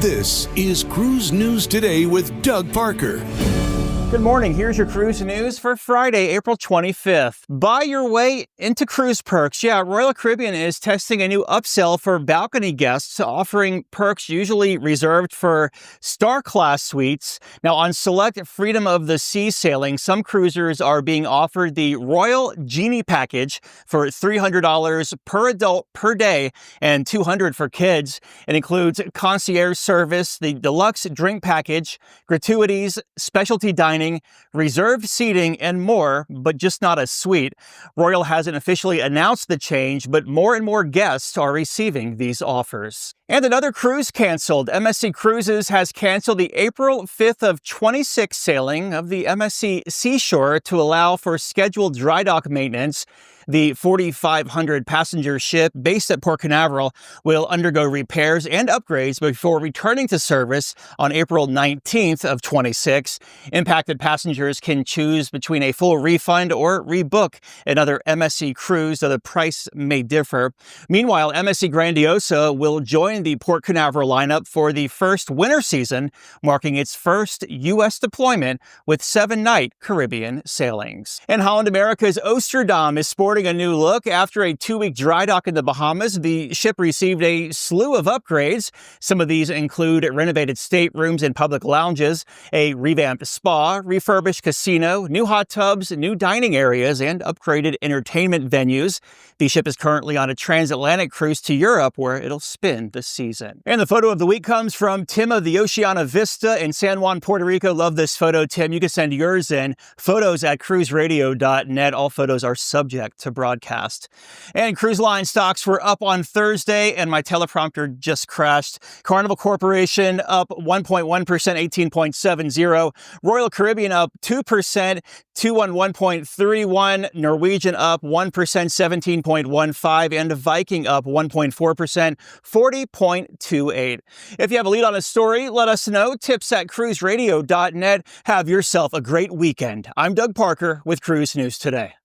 This is Cruise News Today with Doug Parker. Good morning. Here's your cruise news for Friday, April 25th. Buy your way into cruise perks. Yeah, Royal Caribbean is testing a new upsell for balcony guests, offering perks usually reserved for Star Class suites. Now, on select Freedom of the Sea sailing, some cruisers are being offered the Royal Genie package for $300 per adult per day and $200 for kids. It includes concierge service, the deluxe drink package, gratuities, specialty dining, reserved seating, and more, but just not a suite. Royal hasn't officially announced the change, but more and more guests are receiving these offers. And another cruise canceled. MSC Cruises has canceled the April 5th of 26 sailing of the MSC Seashore to allow for scheduled dry dock maintenance. The 4,500 passenger ship based at Port Canaveral will undergo repairs and upgrades before returning to service on April 19th of 26. Impacted passengers can choose between a full refund or rebook another MSC cruise, though the price may differ. Meanwhile, MSC Grandiosa will join the Port Canaveral lineup for the first winter season, marking its first U.S. deployment with 7-night Caribbean sailings. And Holland America's Oosterdam is sporting a new look. After a 2-week dry dock in the Bahamas, the ship received a slew of upgrades. Some of these include renovated staterooms and public lounges, a revamped spa, refurbished casino, new hot tubs, new dining areas, and upgraded entertainment venues. The ship is currently on a transatlantic cruise to Europe, where it'll spend the season. And the photo of the week comes from Tim of the Oceana Vista in San Juan, Puerto Rico. Love this photo, Tim. You can send yours in. Photos at cruiseradio.net. All photos are subject to broadcast. And cruise line stocks were up on Thursday, and my teleprompter just crashed. Carnival Corporation up 1.1%, 18.70. Royal Caribbean up 2%, 211.31. Norwegian up 1%, 17.15. And Viking up 1.4%, 40.28. If you have a lead on a story, let us know. Tips at cruiseradio.net. Have yourself a great weekend. I'm Doug Parker with Cruise News Today.